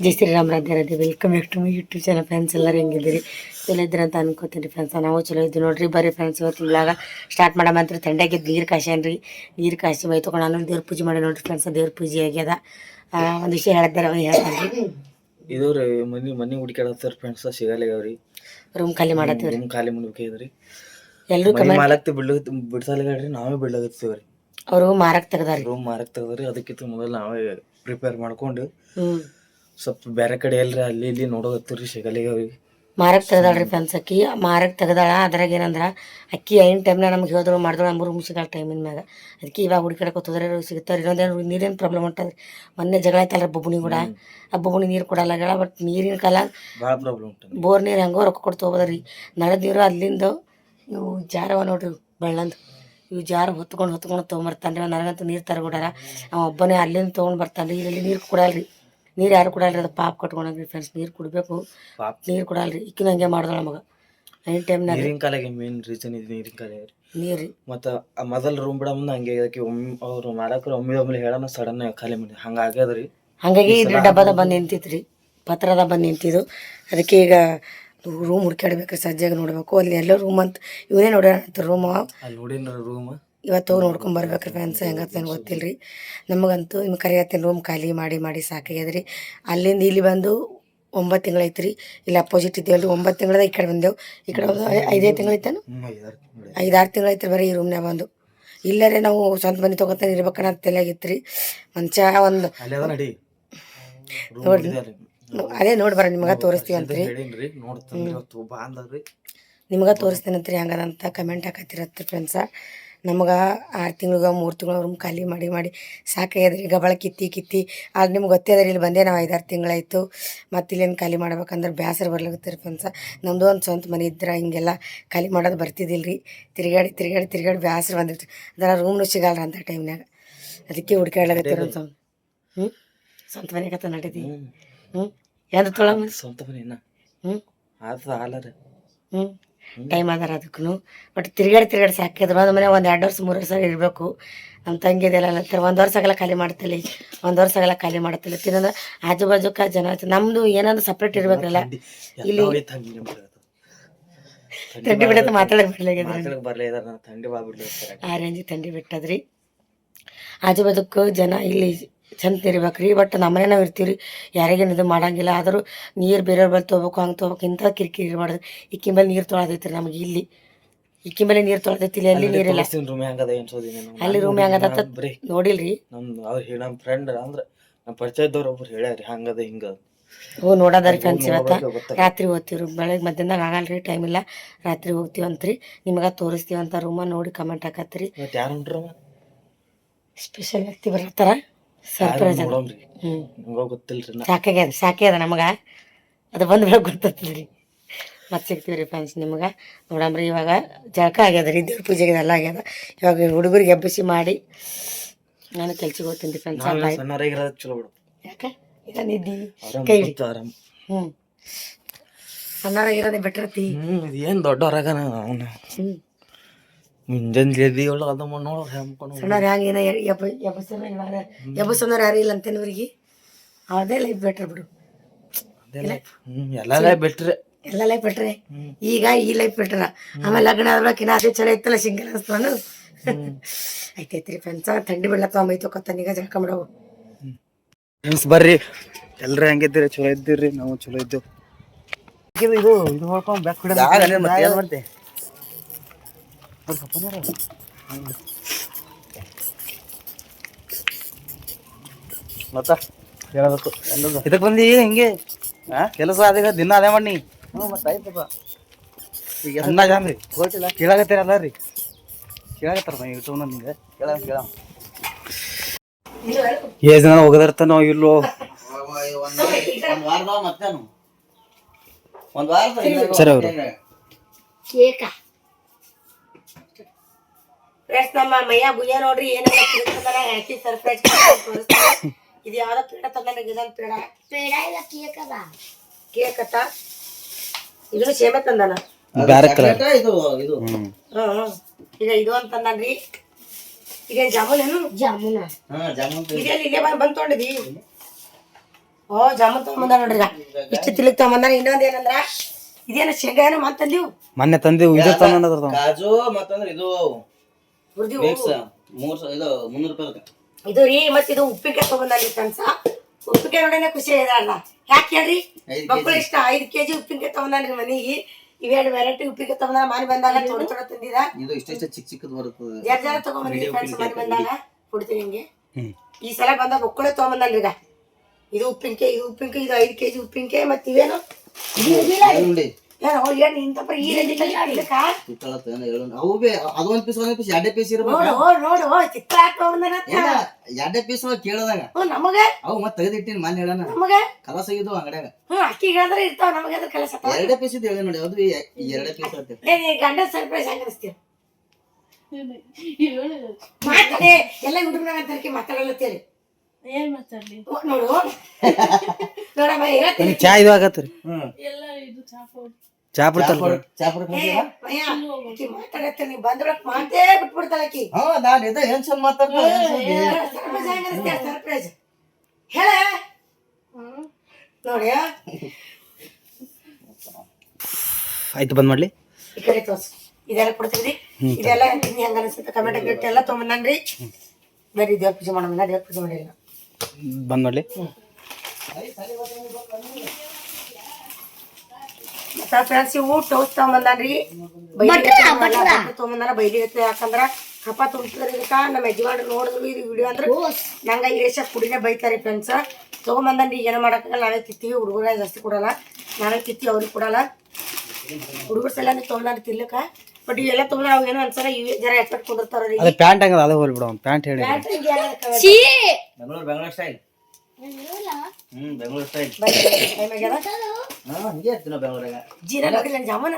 Jai Shriram Radhe Radhe. Welcome back to my YouTube channel friends. ಎಲ್ಲರೂ ಹೆಂಗಿದ್ದೀರಿ? ಚಲೋ ಇದ್ದೀರಿ ಅಂತ ಅನ್ಕೋತೀನಿ ಫ್ರೆಂಡ್ಸ್. ನಾವು ಚಲೋ ಇದ್ದೀವಿ ನೋಡ್ರಿ. ಬರ್ರಿ ಫ್ರೆಂಡ್ಸ್, ಇವತ್ತು ಇವಾಗ ಸ್ಟಾರ್ಟ್ ಮಾಡಮಂತ್ರಿ. ತಂಡಾಗಿದ್ದು ನೀರು ಕಾಶ್ಯಾನ್ರಿ. ನೀರು ಕಾಸಿ ಮೈ ತೊಗೊಂಡು ನಾನು ದೇವ್ರ ಪೂಜೆ ಮಾಡಿ ನೋಡ್ರಿ ಫ್ರೆಂಡ್ಸ್. ದೇವ್ರ ಪೂಜೆ ಆಗ್ಯದ. ಒಂದು ವಿಷಯ ಹೇಳಿದ್ದಾರೆ ಹೇಳ್ತಾನೆ. ಇದು ರೀ ಮನಿ ಹುಡುಕಾಡತ್ತಾರ ಫ್ರೆಂಡ್ಸ್, ಸಿಗಲ್ಲಾಗ್ಯಾವ್ರಿ. ರೂಮ್ ಖಾಲಿ ಮಾಡತ್ತೀವ್ರಿ. ರೂಮ್ ಖಾಲಿ ಮಾಡ್ಬೇಕಾಗ್ಯದ್ರಿ. ಎಲ್ಲರೂ ಮಾಲಕ್ತಿ ಬಿಡ್ಸಲ್ರಿ, ನಾವೇ ಬಿಡ್ಲಾಗತ್ತೀವ್ರಿ. ಅವರು ಮಾರಕ್ ತೆಗ್ದಾರಿ. ರೂಮ್ ಮಾರಕ್ ತೆಗ್ದಾರಿ. ಅದಕ್ಕಿಂತ ಮೊದಲು ನಾವೇ ಪ್ರಿಪೇರ್ ಮಾಡ್ಕೊಂಡು ಸ್ವಲ್ಪ ಬೇರೆ ಕಡೆ ಎಲ್ರಿ ಅಲ್ಲಿ ಇಲ್ಲಿ ನೋಡೋಗತ್ತೀವ್ರಿ, ಸಿಗಲ್ಲಾಗ್ಯಾವ್ರಿ. ಮಾರಕ್ ತೆಗ್ದಾಳ್ರಿ ಫ್ರೆಂಡ್ಸ್. ಅಕ್ಕಿ ಮಾರಕ್ ತೆಗ್ದಾಳ. ಅದ್ರಾಗ ಏನಂದ್ರೆ ಅಕ್ಕಿ ಐನ್ ಟೈಮ್ನ ನಮ್ಗೆ ಹೇಳಿದ್ರು ಮಾಡಿದ್ರು ನಮ್ಗೆ ರೂಮ್ ಸಿಗಲ್ಲ ಟೈಮಿನ ಮ್ಯಾಗ. ಅದಕ್ಕೆ ಇವಾಗ ಹುಡುಕಾಡಕ್ಕೆ ಹೋದ್ರೆ ಸಿಗ್ತಾರೆ. ಇನ್ನೊಂದೇನು ನೀರೇನು ಪ್ರಾಬ್ಲಮ್ ಉಂಟದ್ರಿ. ಮೊನ್ನೆ ಜಗಳ ಆಯ್ತಲ್ರಿ ಬೊಬ್ಬುಣಿ ಕೂಡ. ಆ ಬೊಬ್ಬುಣಿ ನೀರು ಕೊಡಲ್ಲ ಗಳ. ಬಟ್ ನೀರಿನ ಕಾಲ ಭಾಳ ಪ್ರಾಬ್ಲಮ್ ಉಂಟು. ಬೋರ್ ನೀರು ಹೆಂಗೋ ರೊಕ್ಕ ಕೊಡ್ತು ಹೋಗೋದ್ರಿ. ನಳದ ನೀರು ಅಲ್ಲಿಂದ ಇವು ಜಾರವ ನೋಡ್ರಿ ಬೆಳ್ಳಂದು. ಇವು ಜಾರ ಹೊತ್ಕೊಂಡು ತೊಗೊಂಬರ್ತಾನೆ ರೀ. ನನಗಂತೂ ನೀರು ತರಗೊಡಾರ. ಅವ ಒಬ್ಬನೇ ಅಲ್ಲಿಂದ ತೊಗೊಂಡು ಬರ್ತಾನೆ ರೀ. ಇಲ್ಲಿ ನೀರು ಕೊಡಲ್ರಿ. ನೀರು ಯಾರು ಕೊಡಲ್ರಿ. ಅದು ಪಾಪ ಕಟ್ಕೊಂಡ್ರಿ ಫ್ರೆಂಡ್ಸ್. ನೀರು ಕುಡಬೇಕು, ನೀರು ಕೊಡಲ್ರಿ. ಇಕ್ಕಿನ ಹಂಗೆ ಮಾಡ್ದಳ ನಮಗೆ ಐನ್ ಟೈಮ್ನಾಗ. ನೀರಿನ ಕಾಲಾಗೆ ಮೇನ್ ರೀಸನ್ ಇದು ನೀರಿನ ಕಾಲ ನೀರು. ಮತ್ತು ಮೊದಲು ರೂಮ್ ಬಿಡ ಮುಂದೆ ಹಂಗೆ ಅದಕ್ಕೆ ಅವ್ರು ಮಾಲಕರು ಒಮ್ಮೆ ಹೇಳೋಣ ಸಡನ್ ಖಾಲಿ ಮಾಡಿ ಹಂಗೆ ಆಗ್ಯದ್ರಿ. ಹಾಗಾಗಿ ಇದು ಡಬ್ಬದ ಬಂದು ನಿಂತಿತ್ತು ರೀ, ಪತ್ರದ ಬಂದು ನಿಂತಿದ್ದು. ಅದಕ್ಕೆ ಈಗ ರೂಮ್ ಹುಡ್ಕಾಡ್ಬೇಕು, ಸಜ್ಜಾಗ ನೋಡ್ಬೇಕು. ಅಲ್ಲಿ ಎಲ್ಲ ರೂಮ್ ಅಂತ ಇವನೇ ನೋಡ್ಯಾರ ರೂಮ್. ಅಲ್ಲಿ ನೋಡಿನ ರೂಮ್ ಇವತ್ತು ಹೋಗಿ ನೋಡ್ಕೊಂಡು ಬರ್ಬೇಕ್ರಿ ಫ್ರೆಂಡ್ಸ್. ಹೆಂಗತ್ತೇನು ಗೊತ್ತಿಲ್ಲ ರೀ ನಮಗಂತೂ. ನಿಮ್ಗೆ ಕರೆಯತ್ತೇನು ರೂಮ್ ಖಾಲಿ ಮಾಡಿ ಸಾಕಾಗ್ಯದ್ರಿ. ಅಲ್ಲಿಂದ ಇಲ್ಲಿ ಬಂದು 9 ತಿಂಗಳೈತೆ ರೀ. ಇಲ್ಲಿ ಅಪೋಸಿಟ್ ಇದ್ದೀವಲ್ರಿ. 9 ತಿಂಗಳದ ಈ ಕಡೆ ಬಂದೆವು. ಈ ಕಡೆ 5 ತಿಂಗಳೈತೇನು, 5-6 ತಿಂಗಳೈತೆ ರೀ ಬರೀ ಈ ರೂಮ್ನಾಗ ಬಂದು. ಇಲ್ಲರೇ ನಾವು ಸ್ವಂತ ಮನೆ ತೊಗೊತಾನೆ ಇರ್ಬೇಕನ್ನ ತಲೆಯಾಗಿತ್ತು ರೀ. ಮಂಚ ಒಂದು ನೋಡಿ, ಅದೇ ನೋಡಿ ಬರ್ರಿ ನಿಮ್ಗೆ ತೋರಿಸ್ತೀವಂತ್ರಿ. ನಿಮ್ಗೆ ತೋರಿಸ್ತೀನಂತ್ರಿ ಹೆಂಗದಂತ ಕಮೆಂಟ್ ಹಾಕತ್ತಿರತ್ತೆ ಫ್ರೆಂಡ್ಸ. ನಮ್ಗೆ 6 ತಿಂಗಳಿಗೆ 3 ತಿಂಗಳು ರೂಮ್ ಖಾಲಿ ಮಾಡಿ ಸಾಕಾಗ್ಯದ್ರಿ. ಗಬಳ ಕಿತ್ತಿ ಆಗ ನಿಮ್ಗೆ ಗೊತ್ತೇ ಅದ್ರಿ. ಇಲ್ಲಿ ಬಂದೆ ನಾವು 5-6 ತಿಂಗಳಾಯಿತು. ಮತ್ತು ಇಲ್ಲೇನು ಖಾಲಿ ಮಾಡ್ಬೇಕಂದ್ರೆ ಬೇಸರ ಬರ್ಲಾಗತ್ತೆ ರೀ ಫ್ರೆಂಡ್ಸ. ನಮ್ಮದು ಒಂದು ಸ್ವಂತ ಮನೆ ಇದ್ರೆ ಹಿಂಗೆಲ್ಲ ಖಾಲಿ ಮಾಡೋದು ಬರ್ತಿದ್ದಿಲ್ಲ ರೀ. ತಿರುಗಾಡಿ ಬೇಸರ ಬಂದಿರ್ತೀವಿ. ಅದರ ರೂಮ್ನು ಸಿಗಲ್ರಿ ಅಂತ ಟೈಮ್ನಾಗ. ಅದಕ್ಕೆ ಹುಡ್ಕಾಡ್ಲಾಗತ್ತೀರ ಒಂದು ಸ್ವಂತ ಮನೆಗತ್ತ ನಡೀತಿ. ಎಂದು ತೊಳಮ್ಮ ಸ್ವಂತ ಮನೆ ಟೈಮ್ ಅದಾರ ಅದಕ್ಕೂ. ಬಟ್ ತಿರುಗಾಡಿ ಸಾಕಿದ್ರು. ಒಂದು ಮನೆ ಒಂದು 2 ವರ್ಷ 3 ವರ್ಷ ಇರಬೇಕು. ನಮ್ಮ ತಂಗಿದೆಲ್ಲ 1 ವರ್ಷ ಆಗಲ್ಲ ಖಾಲಿ ಮಾಡ್ತಿಲ್ಲ. 1 ವರ್ಷ ಆಗಲ್ಲ ಖಾಲಿ ಮಾಡ್ತಿಲ್ಲ. ತಿನ್ನೋದು ಆಜು ಬಾಜುಕ ಜನ ನಮ್ಮದು ಏನಾದ್ರು ಸಪ್ರೇಟ್ ಇರ್ಬೇಕಲ್ಲ. ಇಲ್ಲಿ ಥಂಡಿ ಬಿಡತ್ತೆ ಮಾತಾಡಕ್ಕೆ ಆ ರೇಂಜ್ ಥಂಡಿ ಬಿಟ್ಟದ್ರಿ. ಆಜು ಬಾಜುಕ ಜನ ಇಲ್ಲಿ ಚಂದ ಇರ್ಬೇಕ್ರಿ. ಬಟ್ ನಮ್ಮನೆ ನಾವು ಇರ್ತೀವಿ, ಯಾರಿಗೇನು ಇದು ಮಾಡಂಗಿಲ್ಲ. ಆದರೂ ನೀರು ಬೇರೆಯವ್ರ ಬಳಿ ತೊಗೋಬೇಕು, ಹಂಗೆ ತೊಗೋಬೇಕು, ಇಂಥ ಕಿರಿಕಿರಿ ಇರಬಾರ್ದು. ಇಕ್ಕಿ ಮೇಲೆ ನೀರು ತೊಳೆದೈತ್ರಿ ನಮಗೆ. ಇಲ್ಲಿ ಇಕ್ಕಿ ಮೇಲೆ ನೀರು ತೊಳೆದೈತಿ. ಅಲ್ಲಿ ನೀರಿಲ್ಲ. ಅಲ್ಲಿ ರೂಮ್ ಹೆಂಗದ ನೋಡಿಲ್ರಿ. ನಮ್ಮ ಫ್ರೆಂಡ್ ಅಂದ್ರೆ ನಮ್ಮ ಪರಿಚಯದವ್ರು ಒಬ್ರು ಹೇಳ್ಯಾರಿ ಹಂಗದ ಹಿಂಗ. ನೋಡೋದಾರಿ ಫ್ರೆಂಡ್ಸ್. ಇವತ್ತು ರಾತ್ರಿ ಹೋಗ್ತೀವಿ. ಬೆಳಗ್ಗೆ ಮಧ್ಯಾಹ್ನದಾಗ ಆಗಲ್ರಿ, ಟೈಮ್ ಇಲ್ಲ. ರಾತ್ರಿ ಹೋಗ್ತೀವಂತ್ರಿ. ನಿಮ್ಗೆ ತೋರಿಸ್ತೀವಂತ ರೂಮ ನೋಡಿ ಕಮೆಂಟ್ ಹಾಕತ್ರಿ. ಸ್ಪೆಷಲ್ ವ್ಯಕ್ತಿ ಬರತ್ತಾರ. ಸರ್ಪ್ರೈಸ್ ಸಾಕ್ಯದ ನಮಗೆ. ಅದು ಬಂದು ಬೆಳಗ್ಗೆ ಗೊತ್ತತ್ರಿ. ಮತ್ತೆ ಸಿಗ್ತೀವಿ ರೀ ಫ್ರೆಂಡ್ಸ್ ನಿಮ್ಗೆ. ನೋಡಮ್ರಿ ಇವಾಗ ಜಳಕ ಆಗ್ಯದ ರೀ. ದೇವ್ರ ಪೂಜೆಗೆ ಎಲ್ಲ ಆಗ್ಯದ. ಇವಾಗ ಹುಡುಗರಿಗೆ ಎಬ್ಬಿಸಿ ಮಾಡಿ ನಾನು ಕೆಲ್ಸಕ್ಕೆ ಹೋಗ್ತೀನಿ ರೀ ಫ್ರೆಂಡ್ಸ್. ಯಾಕೆ ಈಗ ನಿದ್ದಿ ಕೈ ಸಣ್ಣರಾಗಿರೋದೇ ಬೆಟ್ರತಿ. ಏನು ದೊಡ್ಡವರಾಗ ಸಣ್ಣವ್ರು ಹ್ಯಾಂಗೇನ ಎಬ್ಬಸೋರು ಯಾರು ಇಲ್ಲ ಅಂತೇನು ಅವ್ರಿಗೆ. ಅದೇ ಲೈಫ್ ಬೆಟ್ರ್ ಬಿಡು. ಎಲ್ಲ ಲೈಫ್ ಬೆಟ್ರೆ. ಈಗ ಈ ಲೈಫ್ ಬೆಟ್ರ. ಆಮೇಲೆ ಲಗ್ನ ಆದ್ಮೇಲೆ ಇನ್ನ ಅದೇ ಚಲೋ ಇತ್ತಲ್ಲ ಸಿಂಗಲ್ ಅನ್ಸ್ತಾನು. ಆಯ್ತೈತ್ರಿ ಫ್ರೆಂಡ್ಸ. ಥಂಡಿ ಬೀಳತ್ತ ಮೈ ತೊಕೊತಾನ. ಈಗ ಜಳಕ ಮಾಡವು ಫ್ರೆಂಡ್ಸ್. ಬರ್ರಿ ಎಲ್ರಿ ಹೆಂಗಿದ್ದೀರಿ? ಚಲೋ ಇದ್ದೀರಿ? ನಾವು ಚಲೋ ಇದ್ದೇವೆ. ಇದು ಮಾಡ್ಕೊಂಡು ಬ್ಯಾಕ್ ಮಾಡ್ತೆ ಮತ್ತ ಹೇಳಬೇಕು. ಇದಕ್ಕೆ ಬಂದಿ ಹಿಂಗೆ ಕೆಲಸ ಅದ ದಿನ ಅದೇ ಮಾಡಿ ಮತ್ತೆ ಆಯ್ತಪ್ಪ. ಈಗ ಅನ್ನ ಜಾನ್ರಿ ಕೇಳಾಗತ್ತೀರಲ್ಲ ರೀ. ಕೇಳಾಗತ್ತಾರ ಯೂಟ್ಯೂಬ್ ನಿಮ್ಗೆ ಕೇಳ ಏಜ್ ಜನ ಹೋಗದಿರ್ತಾನೋ ಇಲ್ಲೋ. ಸರಿ ಅವರು ನಮ್ಮ ಮಯ್ಯ ಬುಯ್ಯ ನೋಡ್ರಿ ಏನೆಲ್ಲ ಹ್ಯಾಪಿ ಸರ್ಪ್ರೈಸ್ ತೋರಿಸ್ತಾರೆ. ಇದು ಯಾವ್ದೋ ಪೇಡ ತಂದ ಇದೊಂದು ಪೇಡ ಇಲ್ಲ ಕೇಕ್ ಅತ್ತ. ಇದನ್ನು ಸೇಮೆ ತಂದಾನ. ಈಗ ಇದು ಅಂತ ತಂದಾನ್ರಿ. ಇದೇನು ಜಾಮೂನ್ ಏನು? ಜಾಮೂನ ಇದೇ ಬಂದು ತೊಗೊಂಡಿದಿ. ಓ ಜಾಮೂನ್ ತೊಗೊಂಬಂದ ನೋಡ್ರಿ ಈಗ ಇಷ್ಟು ತಿಲಕ್ ತೊಗೊಂಬಂದ. ಇನ್ನೊಂದ್ ಏನಂದ್ರ ಇದೇನ ಶೇಂಗಾ ಏನೋ ಮಾತಂದಿವು ಮೊನ್ನೆ ತಂದಿವು ಇದು ತಂದ ಕಾಜು ಮತ್ತಂದ್ರ ಇದು ಹುರ್ದಿವು. ಮಿಕ್ಸ್ ಇದು 300 ರೂಪಾಯಿ. ಇದು ರೀ ಮತ್ ಇದು ಉಪ್ಪಿನಕಾಯಿ ತೊಗೊಂಬಂದ್ರಿ ಕನ್ಸ. ಉಪ್ಪಿನಕಾಯಿ ನೋಡೇನೆ ಖುಷಿ ಅಲ್ಲ ಯಾಕೆ ಹೇಳ್ರಿ ಮಕ್ಕಳು ಇಷ್ಟ 5 kg ಉಪ್ಪಿನಕಾಯಿ ತೊಗೊಂಡ್ರಿ ಮನಿಗೆ. ಇವೆರಡು ವೆರೈಟಿ ಉಪ್ಪಿನಕಾಯಿ ತೊಗೊಂಡ ಮನೆ ಬಂದಾಗ ಥೋಡೆ ತಂದಿದ. ಇದು ಇಷ್ಟ ಚಿಕ್ಕದು ಬರ್ತದೆ. ಜರ ತೊಗೊಂಬಂದ್ರಿ ಫ್ರೆಂಡ್ಸ್ ಮನೆ ಬಂದಾಗ ಕೊಡ್ತೀನಿ ನಿಮ್ಗೆ. ಈ ಸಲ ಬಂದಾಗ ಒಕ್ಕಳೆ ತೊಗೊಂಬಂದ್ರಿ ಈಗ. ಇದು ಉಪ್ಪಿನಕಾಯಿ ಇದು 5 kg ಉಪ್ಪಿನಕಾಯಿ ಮತ್ ಇವೇನು ಏನು ಇಂತಪ್ಪ ಈ ಅದೊಂದ್ ಪೀಸ್ ಎರಡೇ ಪೀಸ್ ಇರ್ಬೇಕು. ನೋಡು ಚಿಕ್ಕ ಎರಡೇ ಪೀಸ್ ಕೇಳದಾಗ ನಮಗ ಅವು ಮತ್ ತೆಗೆದಿಟ್ಟಿನಿ ಮನೆ ಹೇಳಣ ನಮಗ ಕಲಸ ಆಗಿದ್ವು ಅಂಗಡ್ಯಾಗ. ಅಕ್ಕಿ ಹೇಳಿದ್ರೆ ಇರ್ತಾವ ನಮಗೆ ಅದ್ರ ಕೆಲಸ. ಎರಡೇ ಪೀಸ್ ಇದ್ದು ಹೇಳಿ ನೋಡಿ ಅದು ಎರಡೇ ಪೀಸ್ ಅಂತ ಗಂಡ ಸರ್ಪ್ರೈಸ್ ಹೆಂಗ ಅನಿಸ್ತೀವಿ ಮಾತಾಡಿ ಎಲ್ಲ ಹುಡುಗನ ಅಂತರ್ಕಿ ಮಾತಾಡಲತ್ತೀರಿ ಏನ್ ಮಾತಾಡ್ಲಿ ನೋಡು ನೋಡಮ್ಮ ಹೇಳ್ತೀನಿ. ಚಾ ಇದು ಆಗತ್ರಿ ಎಲ್ಲ ಇದು ಚಾಪು ಚಾ ಬಿಡ್ತಾರ ಮಾತಾಡತ್ತೀನಿ ನೀವು ಬಂದ್ರಕ್ ಮಾತೇ ಬಿಟ್ಬಿಡ್ತಾಳಕಿ. ನಾನ್ ಇದ ಏನ್ ಚಂದ ಮಾತಾಡ್ತಾರೆ ಸರ್ಪ್ರೈಸ್ ಹೆಂಗ ಅನಿಸ್ತೀಯ ಸರ್ಪ್ರೈಸ್ ಹೇಳ ನೋಡಿ. ಆಯ್ತು ಬಂದ್ ಮಾಡ್ಲಿ ಈ ಕಡೆ ತೋರ್ಸು ಇದೆಲ್ಲ ಕೊಡ್ತೀವಿ. ಇದೆಲ್ಲ ತಿಂಡಿ ಹೆಂಗ ಅನಿಸುತ್ತೆ ಕಮೆಂಟ್ ಗಿಟ್ ಎಲ್ಲ ತೊಗೊಂಬಂದ್ರಿ. ಬರೀ ದೇವ್ರ ಪೂಜೆ ಮಾಡೋಣ ದೇವ್ರ ಪೂಜೆ ಮಾಡಿಲ್ಲ ಬಂದ್ ಮಾಡ್ಲಿ. ಮತ್ತ ಫ್ರೆಂಡ್ಸ್ ಇವು ಟೋಸ್ಟ್ ತಗೊಂಬಂದ್ರಿ ತೊಗೊಂಬಂದಾರ ಬೈಲಿ ಐತೆ. ಯಾಕಂದ್ರ ಕಪ ತುಂಬಿದ್ರೆ ಇದಕ್ಕ ನಮ್ಮ ಯಜಮಾನ್ರು ನೋಡಿದ್ರು ಇದು ವಿಡಿಯೋ ಅಂದ್ರೆ ನಂಗ ಇರೇಶ ಕುಡಿನೇ ಬೈತಾರೆ ಫ್ರೆಂಡ್ಸ್. ತೊಗೊಂಬಂದ್ರಿ ಏನೋ ಮಾಡಕ್ಕಾಗಲ್ಲ. ನಾವೇ ತಿತ್ತೀವಿ ಹುಡುಗರ ಜಾಸ್ತಿ ಕೊಡಲ್ಲ. ನಾವೇ ತಿತ್ತಿ ಅವ್ರಿಗೆ ಕೊಡಲ್ಲ. ಹುಡುಗರು ಸಲ ತೊಗೊಂಡ್ರಿ ತಿನ್ಲಕ್ಕ. ಬಟ್ ಇವೆಲ್ಲ ತೊಗೊಂಡ್ರೆ ಅವ್ ಏನೋ ಅನ್ಸಲ್ಲ. ಇವೆ ಜರ ಎಫೆಕ್ಟ್ ಕುಂದಿರ್ತಾರ. ಅದೇ ಪ್ಯಾಂಟ್ ಹಂಗದ ಅದೇ ಹೋಲ್ ಬಿಡು ಪ್ಯಾಂಟ್ ಹೇಳಿ ಬೆಂಗಳೂರು ಸ್ಟೈಲ್. ಬೆಂಗಳೂರು ಸ್ಟೈಲ್ ಹಂಗೆ ಇರ್ತೀನ ಬೆಂಗಳೂರಾಗ. ಜೀರಾ ನೋಡಿಲ್ಲ ಜಾಮೂನ್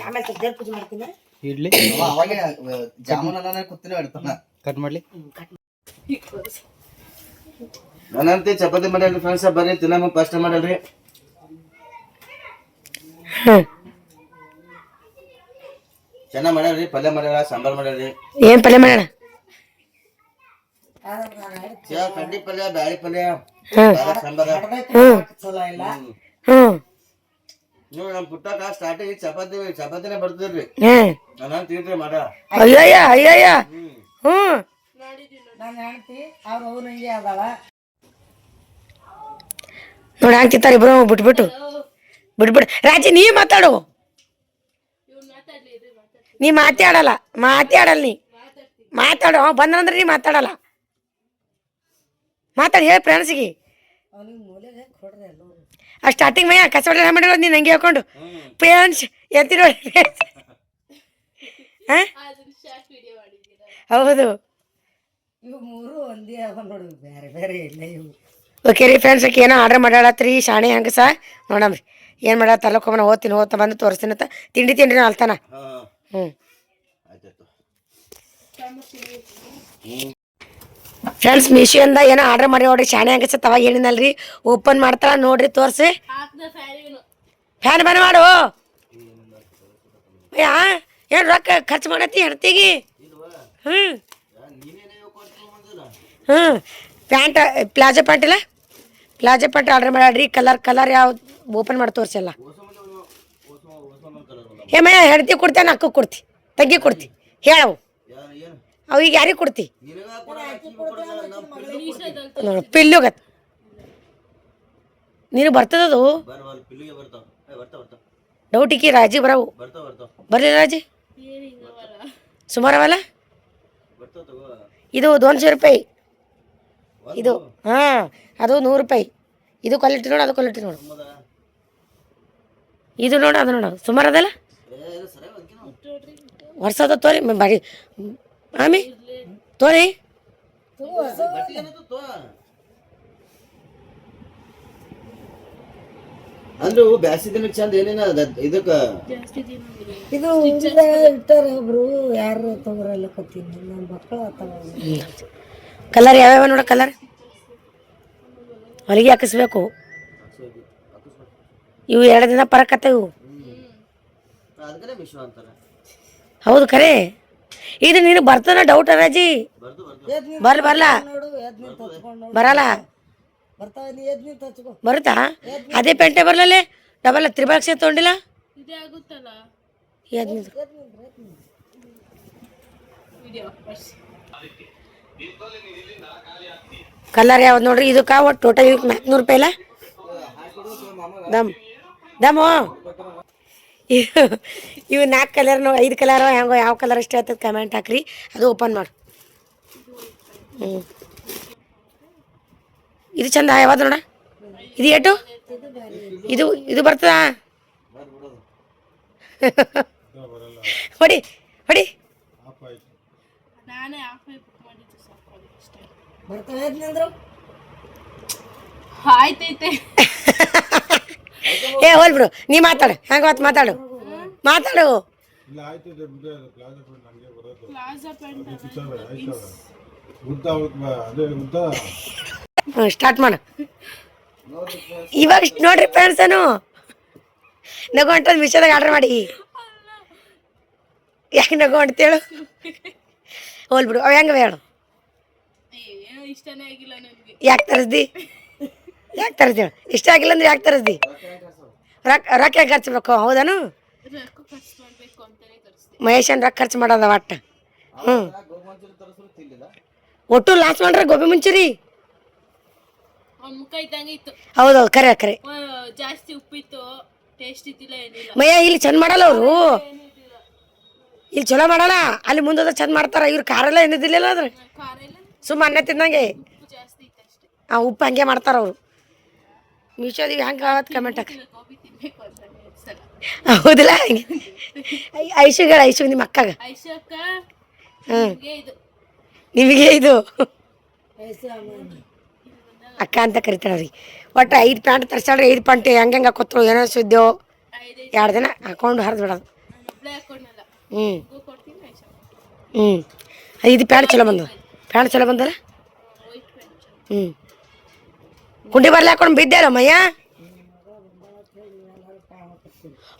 ಆಮೇಲೆ ದೇವ್ರ ಪೂಜೆ ಮಾಡ್ತೀನಿ. ಇಡ್ಲಿ ಅವಾಗೆ ಜಾಮೂನ್ ಕೂತಿನ ಇಡ್ತಾನ ಕಟ್ ಮಾಡ್ಲಿ. ನಾನಂತೆ ಚಪಾತಿ ಮಾಡಲ್ರಿ ಫ್ರೆಂಡ್ಸ್. ಬರ್ರಿ ತಿನ್ನಮ್ಮ ಫಸ್ಟ್ ಮಾಡಲ್ರಿ. ಚೆನ್ನಾಗ್ ಮಾಡ್ಯಾರ್ರಿ. ಪಲ್ಯ ಮಾಡ್ಯಾರ ಸಾಂಬಾರ್ ಮಾಡ್ಯಾರ್ರಿ. ಏನ್ ಪಲ್ಯ ಮಾಡೋಣ ಕಡ್ಡಿ ಪಲ್ಯ ಬ್ಯಾಳಿ ಪಲ್ಯ ಸಾಂಬಾರ. ನೀವು ನಮ್ ಪುಟ್ಟಕ ಸ್ಟಾರ್ಟಿಂಗ್ ಚಪಾತಿನೇ ಬರ್ತಿದ್ರಿ. ನಾನು ತಿಂದ್ರಿ ಮಾಡ ಅಯ್ಯಯ್ಯ ಅಯ್ಯಯ್ಯ ನೋಡಿ ಹಾಕ್ತಿರ್ತಾರೆ ಇಬ್ರು ಬಿಟ್ಬಿಟ್ಟು ರಾಜಿ ನೀ ಮಾತಾಡು. ನೀ ಮಾತಾಡಲ್ಲ ನೀ ಮಾತಾಡು. ಬಂದ್ರಂದ್ರೆ ನೀ ಮಾತಾಡಲ್ಲ. ಮಾತಾಡಿ ಹೇಳಿ ಫ್ರೆಂಡ್ಸಿಗೆ. ಆ ಸ್ಟಾರ್ಟಿಂಗ್ ಮಯ್ಯ ಕಸ ಮಾಡಿರೋದು ನೀನು ಹಂಗೆ ಹೇಳ್ಕೊಂಡು ಫ್ರೆಂಡ್ಸ್ ಎತ್ತಿ ನೋಡಿ. ಹೌದು ಓಕೆ ರೀ ಫ್ರೆಂಡ್ಸ್. ಆಕೆ ಏನೋ ಆರ್ಡ್ರ್ ಮಾಡಾಳತ್ರಿ ಶಾಣೆ ಹಂಗೆ ಸಹ ನೋಡಮ್ರಿ ಏನು ಮಾಡ ತರ್ಲಕ್ಕೊಮ್ಮನ ಓದ್ತಾ ಬಂದು ತೋರಿಸ್ತೀನಿ ಅಂತ. ತಿಂಡಿ ಅಲ್ತಾನ. ಫ್ರೆಂಡ್ಸ್ ಮೀಶೋಯಿಂದ ಏನೋ ಆರ್ಡ್ರ್ ಮಾಡಿ ನೋಡ್ರಿ ಶಾಣೆ ಹಂಗಸತ್. ಅವಾಗ ಏನಿನಲ್ರಿ ಓಪನ್ ಮಾಡ್ತಾರ ನೋಡ್ರಿ ತೋರಿಸಿ. ಫ್ಯಾನ್ ಬಂದ್ ಮಾಡು. ಏನು ರೊಕ್ಕ ಖರ್ಚು ಮಾಡತ್ತಿ ಹೆಣ್ತಿಗೆ. ಪ್ಯಾಂಟ್ ಪ್ಲಾಜೋ ಪ್ಯಾಂಟ್ ಇಲ್ಲ ಪ್ಲಾಜೋ ಪ್ಯಾಂಟ್ ಆರ್ಡ್ರ್ ಮಾಡ್ರಿ. ಕಲರ್ ಯಾವ್ದು ಓಪನ್ ಮಾಡಿ ತೋರಿಸಲ್ಲ. ಮಯ್ಯ ಹೆಣ್ತಿ ಕೊಡ್ತೇನೆ ಅಕ್ಕ ಕೊಡ್ತಿ ತಂಗಿ ಕೊಡ್ತಿ ಹೇಳವು ಅವು ಈಗ ಯಾರಿಗೆ ಕೊಡ್ತಿ ನೋಡು ಪಿಲ್ಲುಗತ್ ನೀನು ಬರ್ತದದು ಡೌಟಿಕ್ಕಿ ರಾಜಿ ಬರವು ಬರ್ಲಿಲ್ಲ ರಾಜಿ ಸುಮಾರವಲ್ಲ. ಇದು 200 ರೂಪಾಯಿ ಇದು. ಅದು 100 ರೂಪಾಯಿ. ಇದು ಕ್ವಾಲಿಟಿ ನೋಡು ಅದು ಕ್ವಾಲಿಟಿ ನೋಡು. ಇದು ನೋಡು ಅದು ನೋಡು ಸುಮಾರು ಅದಲ್ಲ. ವರ್ಷದ ತೋರಿ ಬಾಡಿ ಆಮಿ ತೋರಿ. ಅಂದ್ರು ಬ್ಯಾಸಿ ದಿನಕ್ಕೆ ಚಂದ ಏನೇನ ಇದಕ್ಕ ಇದು ಇಟ್ಟಾರ ಒಬ್ರು ಯಾರು ತಗೋರಲ್ಲ ಕತ್ತೀನಿ ನಮ್ಮ ಮಕ್ಕಳು ಕಲರ್ ಯಾವ್ಯಾವ ನೋಡ ಕಲರ್ ಹೊಲಿಗೆ ಹಾಕಿಸ್ಬೇಕು. ಇವು 2 ದಿನ ಪರಕತ್ತ ಇವು. ಹೌದು ಖರೆ. ಇದು ನೀನು ಬರ್ತಾನ ಡೌಟ್ ರಾಜಿ ಬರಲ್ಲ ಬರುತ್ತಾ ಅದೇ ಪೆಂಟೆ ಬರಲೇ ಡಬಲ್ ತ್ರಿಬಾಕ್ಸ್ ತೊಗೊಂಡಿಲ್ಲ ಇದೇ ಆಗುತ್ತಲ್ಲ ಎದ್ ನಿಂದ್ರು ವಿಡಿಯೋ ಕಲರ್ ಯಾವ್ದು ನೋಡ್ರಿ ಇದಕ್ಕೆ ಒಟ್ಟು ಟೋಟಲ್ 400 ರೂಪಾಯಿ ಇಲ್ಲ ದಮ್ ದಮು ಇವು 4 ಕಲರ್ನು 5 ಕಲರ್ ಹೆಂಗೋ ಯಾವ ಕಲರ್ ಇಷ್ಟ ಆಗ್ತದೆ ಕಮೆಂಟ್ ಹಾಕ್ರಿ ಅದು ಓಪನ್ ಮಾಡು ಇದು ಚಂದ ಯಾವ್ದು ನೋಡ ಇದು ಏಟು ಇದು ಇದು ಬರ್ತದ ಹೊಡಿ ಹೊಡಿ ನಾನೇ ಆಫ್ ಬುಕ್ ಮಾಡಿದ್ದು ಸಾಕು ಅಷ್ಟೇ ಆಯ್ತೈತೆ ಏ ಹೋಲ್ ಬಿಡು ನೀ ಮಾತಾಡು ಹೆಂಗ ಮಾತಾಡು ಮಾತಾಡು ಪ್ಲಾಜಾ ಪ್ಯಾಂಟ್ ಸ್ಟಾರ್ಟ್ ಮಾಡು ಇವಾಗ ನೋಡ್ರಿ ಫ್ರೆಂಡ್ಸನು ನಗು ಹೊಂಟದ್ ಮಿಶೋದಾಗ ಆರ್ಡರ್ ಮಾಡಿ ಯಾಕೆ ನಗು ಹೊಂಟೇಳು ಹೋಲ್ ಬಿಡು ಅವ ಹೆಂಗ ಹೇಳು ಇಷ್ಟನೇ ಆಗಿಲ್ಲ ನನಗೆ ಯಾಕೆ ತರಿಸ್ದಿ ಇಷ್ಟ ಆಗಿಲ್ಲ ಅಂದ್ರೆ ಯಾಕೆ ತರಿಸ್ದಿ ರೊಕ್ಕ ಹೆಂಗೆ ಖರ್ಚು ಬೇಕು ಹೌದಾನು ರೊಕ್ಕ ಖರ್ಚು ಮಾಡಬೇಕು ಅಂತಾನೆ ತರಿಸ್ದೆ ಮಹೇಶನ್ ರೊಕ್ಕ ಖರ್ಚು ಮಾಡೋದ ಒಟ್ಟು ಒಟ್ಟು ಲಾಸ್ಟ್ ಮಾಡ್ರೆ ಗೋಬಿ ಮಂಚೂರಿ ಅವ್ನ ಮುಖ ಇದ್ದಂಗೆ ಇತ್ತು ಹೌದೌದು ಕರೆ ಕರೆ ಜಾಸ್ತಿ ಉಪ್ಪಿತ್ತು ಟೇಸ್ಟ್ ಇದ್ದಿಲ್ಲ ಏನಿಲ್ಲ ಮಯ್ಯ ಇಲ್ಲಿ ಚಂದ ಮಾಡಲ್ಲ ಅವರು ಇಲ್ಲಿ ಚಲೋ ಮಾಡಲ್ಲ ಅಲ್ಲಿ ಮುಂದದ ಚಂದ ಮಾಡ್ತಾರ ಇವ್ರು ಖಾರೆಲ್ಲ ಏನಿದ್ದಿಲ್ಲ ಅದ್ರ ಖಾರ ಇಲ್ಲ ಸುಮ್ಮ ಅನ್ನ ತಿನ್ನಂಗೆ ಉಪ್ಪು ಜಾಸ್ತಿ ಇತ್ತು ಅಷ್ಟೇ ಉಪ್ಪು ಹಂಗೆ ಮಾಡ್ತಾರ ಅವರು ಮೀಶೋದಿಗೆ ಹೆಂಗೆ ಅವತ್ತು ಕಮೆಂಟ್ ಹಾಕಿ ಗೋಬಿ ತಿನ್ಬೇಕು ಅಂತಾನೆ ಸಲ ಹೌದಿಲ್ಲ ಐಶುಗಳ ಐಶು ನಿಮ್ಮ ಅಕ್ಕಗ ಐಶಕ್ಕ ಹ್ಞೂ ಇದು ನಿಮಗೆ ಇದು ಅಕ್ಕ ಅಂತ ಕರಿತಾಳೆ ರೀ ಒಟ್ಟು 5 ಪ್ಯಾಂಟ್ ತರ್ಸಾಡ್ರಿ 5 ಪ್ಯಾಂಟ್ ಹೆಂಗೆ ಹಾಕೋತ್ರು ಏನೋ ಸುದ್ದೆವು 2 ದಿನ ಹಾಕೊಂಡು ಹರಿದು ಬಿಡೋದು ನಾನು ಒಬ್ಳೆ ಹಾಕೊಂಡಲ್ಲ ಹ್ಞೂ ಕೊಡ್ತೀನಿ ಐಶಕ್ಕ ಇದು ಪ್ಯಾಂಟ್ ಚಲೋ ಬಂದದ ವೈಟ್ ಪ್ಯಾಂಟ್ ಹ್ಞೂ ಕುಂಡಿ ಬರ್ಲಿ ಹಾಕೊಂಡು ಬಿದ್ದಾರ ಮಯ್ಯ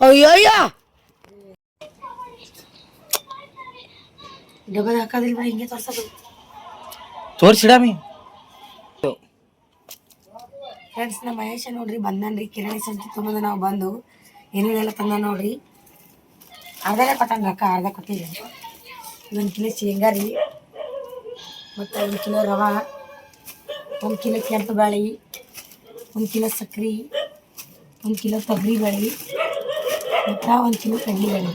ಅಯ್ಯೋ ಡಬ್ಬದ ಹಾಕೋದಿಲ್ಲ ಬರೀ ಹಿಂಗೆ ತೋರ್ಸೋದು ತೋರಿಸಿಡಾಮಿ ಫ್ರೆಂಡ್ಸ್ ನಮ್ಮ ಮಹೇಶ ನೋಡ್ರಿ ಬಂದನ್ರಿ ಕಿರಾಣಿ ಸಂತೆ ತೊಗೊಂಡು ನಾವು ಬಂದು ಏನೇನೆಲ್ಲ ತಂದ ನೋಡ್ರಿ ಅರ್ಧನೇ ಕೊಟ್ಟಾನ ರೊಕ್ಕ ಅರ್ಧ ಕೊಟ್ಟಿಲ್ಲ 1 ಕಿಲೋ ಶೇಂಗಾ ರೀ ಮತ್ತು 1 ಕಿಲೋ ರವೆ 1 ಕಿಲೋ ಕೆಂಪು ಬೇಳೆ 1 ಕಿಲೋ ಸಕ್ರೆ 1 ಕಿಲೋ ತೊಗರಿ ಬೇಳೆ ಮತ್ತು 1 ಕಿಲೋ ಕಡ್ಲಿ ಬೇಳೆ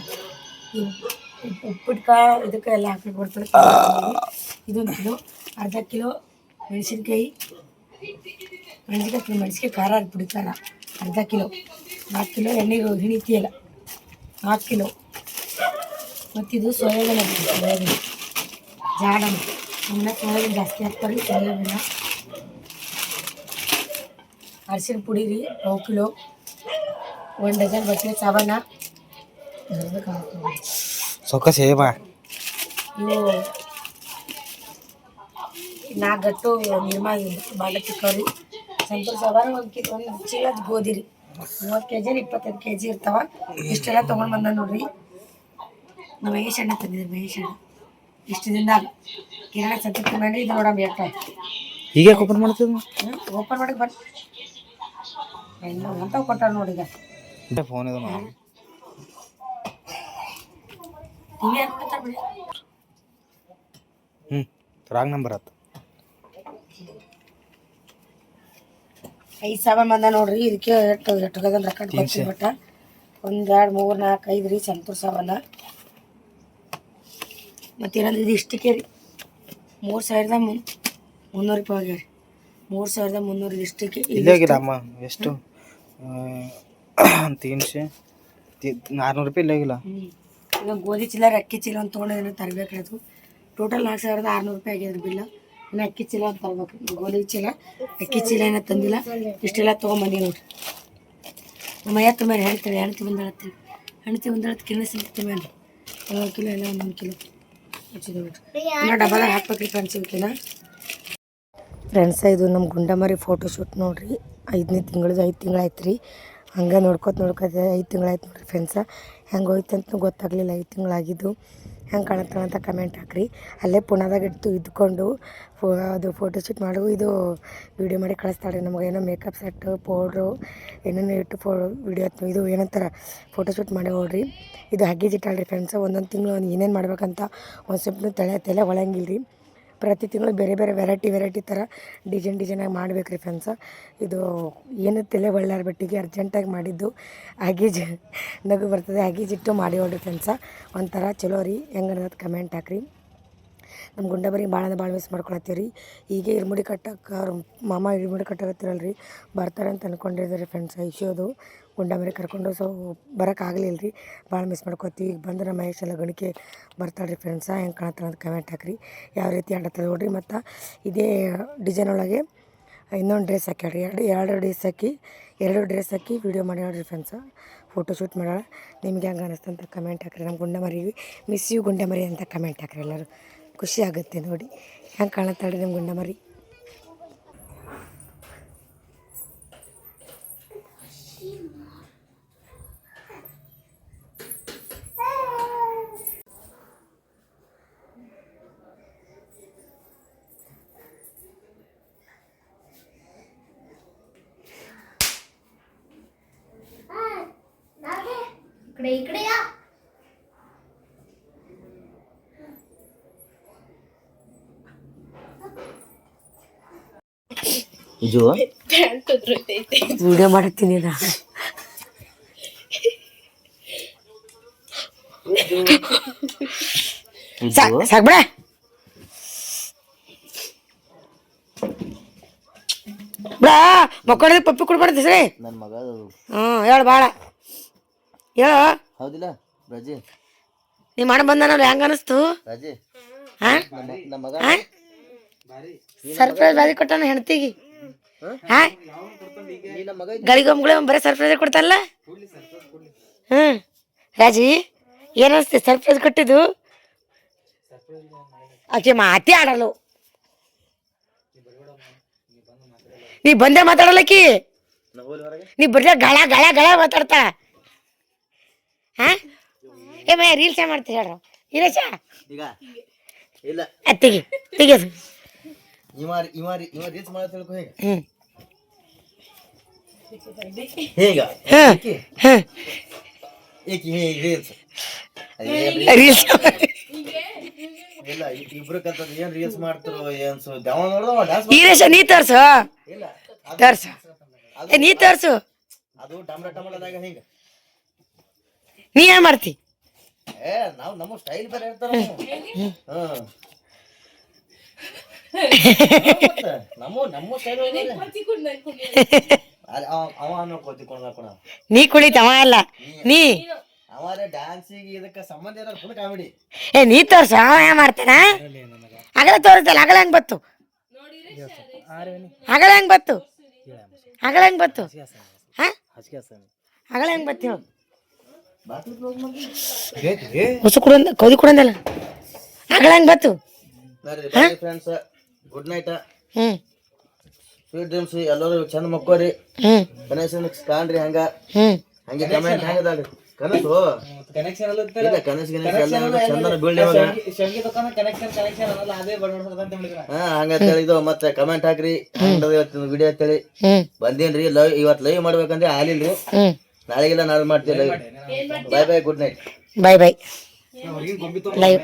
ಉಪ್ಪಿಟ್ಕ ಇದಕ್ಕೆ ಎಲ್ಲ ಹಾಕಿ ಬರ್ತದೆ ಇದೊಂದು ಕಿಲೋ ಅರ್ಧ ಕಿಲೋ ಮೆಣಸಿನ್ಕಾಯಿ ಮೆಣಸಿನ್ಕಾಯಿ ಖಾರ ಪುಡಿ ಖಾರ ಅರ್ಧ ಕಿಲೋ 4 ಕಿಲೋ ಎಣ್ಣೆಗೆ ಹಿಣಿತಿಯಲ್ಲ 4 ಕಿಲೋ ಮತ್ತಿದು ಸೋಯಾಬೀನ್ ಜಾಡನ ನಮ್ಮನೆ ಸೋಯಾಬೀನ್ ಜಾಸ್ತಿ ಹಾಕ್ತಾರೆ ಸೋಯಾಬೀನ ಅರಿಶಿನ ಪುಡಿ ರೀ 1 ಕಿಲೋ 1 ಡಜನ್ ಬಟ್ಟೆ ಸಾಬಾನ ಸೊಕ್ಕ ಸೇವಾ ಇವು 4 ಗಟ್ಟು ನಿರ್ಮಾ ಬಾಂಡೆ ತಿಕ್ಕವ್ರಿ ಸಂತೂರ್ ಸಾಬಾನು 1 ಚೀಲದ ಗೋಧಿ ರೀ 30 kg 25 kg ಇರ್ತಾವ ಇಷ್ಟೆಲ್ಲ ತೊಗೊಂಡು ಬಂದ ನೋಡ್ರಿ ನಮ್ಮ ಮಹೇಶ್ ಅಣ್ಣ ತಂದಿದ್ರು ಮಹೇಶ್ ಅಣ್ಣ ಇಷ್ಟು ದಿನದಾಗ ಕಿರಾಣಿ ಸಂತೆ ತಂದ್ರಿ ಇದು ನೋಡಮ್ಮ ಎಷ್ಟು ಹೀಗೆ ಓಪನ್ ಮಾಡ್ತೀವಿ ಓಪನ್ ಮಾಡಕ್ಕೆ ಬಂದು ಎಲ್ಲ ಅಂಥವು ಕೊಟ್ಟಾರ ನೋಡಿ ಈಗ ಫೋನ್ ಇದು ಟಿವಿ ಯಾರು ನೋಡ್ತಾರೆ ಬಿಡಿ ರಾಂಗ್ ನಂಬರ್ ಆಯ್ತು 5 ಸಾಮಾನು ಬಂದ ನೋಡ್ರಿ ಇದಕ್ಕೆ ಎಟ್ಟಗದನ್ ರೊಕ್ಕ ಕೊಡ್ತೀವಿ ಬಟ್ಟ 1 2 3 4 5 ರೀ ಸಂತೂರ್ ಸಾಬಾನ ಮತ್ತೇನಂದ್ರೆ ಇದು ಇಷ್ಟಕ್ಕೆ ರೀ 3,300 ರೂಪಾಯಿ ಆಗ್ಯಾವ ರೀ 3,300 ಇಷ್ಟಕ್ಕೆ ಇಲ್ಲೇ ಆಗಿಲ್ಲಮ್ಮ ಎಷ್ಟು 300 400 ರೂಪಾಯಿ ಇಲ್ಲ ಆಗಿಲ್ಲ ಈಗ ಗೋಧಿ ಚೀಲ ಅಕ್ಕಿ ಚೀಲ ಅಂತ ತೊಗೊಂಡು ತರಬೇಕು ಅದು ಟೋಟಲ್ 4,600 ರೂಪಾಯಿ ಆಗ್ಯದ್ರಿ ಬಿಲ್ಲ ಇನ್ನು ಅಕ್ಕಿ ಚೀಲ ಅಂತ ತರ್ಬೇಕು ಗೋಧಿ ಚೀಲ ಅಕ್ಕಿ ಚೀಲ ಏನೋ ತಂದಿಲ್ಲ ಇಷ್ಟೆಲ್ಲ ತೊಗೊಂಬಂದಿ ನೋಡ್ರಿ ನಮ್ಮ ಮೈಯತ್ತು ಮೇಲೆ ಹೇಳ್ತೇವೆ ಹೆಣ್ತಿ ಬಂದಳತ್ತಿ ಕಿಲೋ ಸಿಗ್ತೀವಿ ಮೇಲೆ 1 ಕಿಲೋ ಎಲ್ಲ 1 ಕಿಲೋ ಹಚ್ಚಿದೆ ನೋಡ್ರಿ ಇನ್ನು ಡಬ್ಬದಾಗ ಹಾಕ್ಬೇಕ್ರಿ ಫ್ರೆಂಡ್ಸ್ ಇವಕ್ಕಿನ ಫ್ರೆಂಡ್ಸ ಇದು ನಮ್ಮ ಗುಂಡಮರಿ ಫೋಟೋಶೂಟ್ ನೋಡ್ರಿ 5ನೇ ತಿಂಗಳದು 5 ತಿಂಗಳಾಯ್ತು ರೀ ಹಂಗೆ ನೋಡ್ಕೊತ 5 ತಿಂಗಳಾಯ್ತು ನೋಡ್ರಿ ಫ್ರೆಂಡ್ಸ ಹೆಂಗೆ ಹೋಯ್ತು ಅಂತ ಗೊತ್ತಾಗಲಿಲ್ಲ 5 ತಿಂಗಳಾಗಿದ್ದು ಹೆಂಗೆ ಕಾಣುತ್ತೆ ಅಂತ ಕಮೆಂಟ್ ಹಾಕ್ರಿ. ಅಲ್ಲೇ ಪುಣಾದಾಗ ಇದ್ಕೊಂಡು ಅದು ಫೋಟೋ ಶೂಟ್ ಮಾಡು ಇದು ವೀಡಿಯೋ ಮಾಡಿ ಕಳಿಸ್ತಾಳೆ ನಮಗೆ. ಏನೋ ಮೇಕಪ್ ಸೆಟ್ಟು ಪೌಡ್ರು ಏನೇನೋ ಇಟ್ಟು ವಿಡಿಯೋ ಇದು ಏನಂತಾರೆ ಫೋಟೋ ಶೂಟ್ ಮಾಡಿ ಹೋಗ್ರಿ. ಇದು ಹಗ್ಗಿ ಜಿಟ್ಟಾಳ್ರಿ ಫ್ರೆಂಡ್ಸ್. ಒಂದೊಂದು ತಿಂಗಳು ಏನೇನು ಮಾಡ್ಬೇಕಂತ ಒಂದು ಸ್ವಲ್ಪ ತಲೆ ಒಳಂಗಿಲ್ಲ ರೀ. ಪ್ರತಿ ತಿಂಗಳು ಬೇರೆ ಬೇರೆ ವೆರೈಟಿ ಥರ ಡಿಸೈನಾಗಿ ಮಾಡ್ಬೇಕು ರೀ ಫ್ರೆಂಡ್ಸ. ಇದು ಏನು ತಲೆ ಒಳ್ಳಾರ ಬಟ್ಟಿಗೆ ಅರ್ಜೆಂಟಾಗಿ ಮಾಡಿದ್ದು ನಗು ಬರ್ತದೆ. ಜಿಟ್ಟು ಮಾಡಿ ಹೋಗ್ರಿ ಫ್ರೆಂಡ್ಸ. ಒಂಥರ ಚಲೋ ರೀ. ಹೆಂಗೆ ಅನ್ನೋದು ಕಮೆಂಟ್ ಹಾಕ್ರಿ. ನಮ್ಮ ಗುಂಡಬರಿ ಭಾಳ ಮಿಸ್ ಮಾಡ್ಕೊಳತ್ತೀವಿ ರೀ. ಹೀಗೆ ಇರ್ಮುಡಿ ಕಟ್ಟಕ್ಕೆ ಅವ್ರ ಮಾಮ ಇರ್ಮುಡಿ ಕಟ್ಟಕತ್ತಿರಲ್ಲ ರೀ, ಬರ್ತಾರೆ ಅಂತ ಅಂದ್ಕೊಂಡಿದ್ದಾರೆ ಫ್ರೆಂಡ್ಸ್. ಇಶ್ಯೋದು ಗುಂಡಮರಿ ಕರ್ಕೊಂಡು ಬರೋಕ್ಕಾಗಲಿಲ್ಲ ರೀ. ಭಾಳ ಮಿಸ್ ಮಾಡ್ಕೊತೀವಿ. ಈಗ ಬಂದ್ರೆ ಮಹೇಶ್ ಎಲ್ಲ ಗಣಿಕೆ ಬರ್ತಾಳೆ ರೀ ಫ್ರೆಂಡ್ಸ. ಹೆಂಗೆ ಕಾಣತ್ತೆ ಅಂತ ಕಮೆಂಟ್ ಹಾಕ್ರಿ. ಯಾವ ರೀತಿ ಆಡತ್ತದ ನೋಡ್ರಿ. ಮತ್ತು ಇದೇ ಡಿಸೈನ್ ಒಳಗೆ ಇನ್ನೊಂದು ಡ್ರೆಸ್ ಹಾಕ್ಯಾಡ್ರಿ. ಎರಡು ಡ್ರೆಸ್ ಹಾಕಿ ವೀಡಿಯೋ ಮಾಡ್ಯಾಡ್ರಿ ಫ್ರೆಂಡ್ಸ. ಫೋಟೋ ಶೂಟ್ ಮಾಡೋಣ. ನಿಮ್ಗೆ ಹೆಂಗೆ ಅನ್ನಿಸ್ತು ಅಂತ ಕಮೆಂಟ್ ಹಾಕ್ರಿ. ನಮ್ಮ ಗುಂಡಮರಿ ಮಿಸ್ ಯು ಗುಂಡಮರಿ ಅಂತ ಕಮೆಂಟ್ ಹಾಕ್ರಿ. ಎಲ್ಲರೂ ಖುಷಿ ಆಗುತ್ತೆ ನೋಡಿ. ಹೆಂಗೆ ಕಾಣುತ್ತಾಳ್ರಿ ನಮ್ಮ ಗುಂಡಮರಿ. ಇದು ಪ್ಯಾಂಟ್ ಉದ್ರೈತೈತೆ. ವಿಡಿಯೋ ಮಾಡತ್ತೀನಿ ನಾ. ಸಾಕ್ಬಿಡ. ಬಿಡ ಮಕ್ಕಳಿಗೆ ಪಪ್ಪಿ ಕೊಡ್ಬಾರ್ದು ಸರಿ. ನನ್ನ ಮಗ ಹೇಳು ಭಾಳ ಹೇಳು. ಹೌದಿಲ್ಲ ರಾಜಿ? ನೀ ಮಾಡಿ ಬಂದಾನಲ್ಲ ಹೆಂಗೆ ಅನ್ನಿಸ್ತು? ರಾಜಿ ಹಾಂ ನಮ್ಮ ಮಗ ಸರ್ಪ್ರೈಸ್ ಬಾರಿ ಕೊಟ್ಟಾನ ಹೆಣ್ತಿಗೆ. ಹಾಂ ಗಳಿಗೊಮ್ಮೆ ಬರೀ ಸರ್ಪ್ರೈಸ್ ಕೊಡ್ತಾನಲ್ಲ. ರಾಜಿ ಏನು ಅನಿಸ್ತಿ ಸರ್ಪ್ರೈಸ್ ಕೊಟ್ಟಿದ್ದು? ಆಕೆ ಮಾತೇ ಆಡಲು. ನೀ ಬಂದೇ ಮಾತಾಡಲಕ್ಕಿ. ನೀ ಬರ್ಲ ಗಳ ಮಾತಾಡ್ತಾ. ಹಾಂ ಮೇ ರೀಲ್ಸ್ ಮಾಡ್ತೀರಿ ಹೇಳ್ರ ಇರೇಶ ಈಗ ಇಲ್ಲ ಅತ್ತಿಗೆ ತೆಗೆದು ರೀಲ್ಸ್ ಮಾಡೋ ತಿಳ್ಕೊ. ಹೇಗೆ ಹ್ಞೂ ಹೇಗ ಹಾಂ ಹಾಂ ರೀಲ್ಸ್ ರೀಲ್ಸ್ ಇಲ್ಲ ಇಬ್ರು ಕಲ್ತದ ಏನ್ ರೀಲ್ಸ್ ಮಾಡ್ತಿರೋ ಏನ್ ದವ ನೋಡ್ದವ ಡ್ಯಾನ್ಸ್ ಈರೇಶ ನೀ ತೋರ್ಸು. ಇಲ್ಲ ತೋರ್ಸು ನೀ ತೋರ್ಸು. ಅದು ಟಮಟದಾಗ ಹಿಂಗ ನೀ ಏನ್ ಮಾಡ್ತಿ? ನಾವು ನಮ್ಮ ಸ್ಟೈಲ್ ಬೇರೆ ಇರ್ತಾರ. ನಮ್ಮ ಸ್ಟೈಲ್ ಅವ ಕೊತ್ತಿಕೊಂಡ ನೀ ಕುಳಿತವ ಅಲ್ಲ ನೀ ಅವರೇ ಡ್ಯಾನ್ಸಿಗೆ ಇದಕ್ಕೆ ಸಂಬಂಧ ಇರೋ ಫುಲ್ ಕಾಮಿಡಿ. ನೀ ತೋರ್ಸು. ಅವ ಏನ್ ಮಾಡ್ತಾನ? ಅಗಲ ತೋರಿಸ್ತಲ್ಲ. ಅಗಲ ಹೆಂಗ್ ಬತ್ತು? ಅಗಲ ಹೆಂಗ್ ಬತ್ತು? ಅಗಲ ಹೆಂಗ್ ಬತ್ತು? ಹಾಂ ಅಗಲ ಹೆಂಗ್ ಬತ್ತು ಹೇಳು. ಹೊಸ ಕುಡಂದ ಕೌದಿ ಕುಡಂದಲ್ಲ. ಅಗಲ ಹೆಂಗ್ ಬತ್ತು? Friends good night. ಹ್ಞೂ ಸ್ವೀಟ್ ಡ್ರೀಮ್ಸ್ ಎಲ್ಲರೂ ಚಂದ ಮಕ್ಕೋರಿ. ಗಣೇಶನ್ ಕಾಣ್ರಿ ಹಂಗ ಹಂಗೆ ಕಮೆಂಟ್ ಹೆಂಗದಾಳ್ರಿ ಕನಸು ಇಲ್ಲ ಕನಸು ಎಲ್ಲ ಚಂದನ ಬೀಳ್ಲಿ ಹಂಗಂತೇಳಿ ಇದು ಮತ್ತೆ ಕಮೆಂಟ್ ಹಾಕ್ರಿ. ಇವತ್ತಿನ ವಿಡಿಯೋ ಅಂತೇಳಿ ಬಂದೇನ್ರಿ. ಇವತ್ತು ಲೈವ್ ಮಾಡ್ಬೇಕಂದ್ರೆ ಆಲಿಲ್ರಿ. ನಾಳೆಗೆಲ್ಲ ನಾಳೆ ಮಾಡ್ತೀವಿ ಲೈವ್. ಬಾಯ್ ಬಾಯ್ ಗುಡ್ ನೈಟ್. ಬಾಯ್ ಬಾಯ್ ಲೈವ್.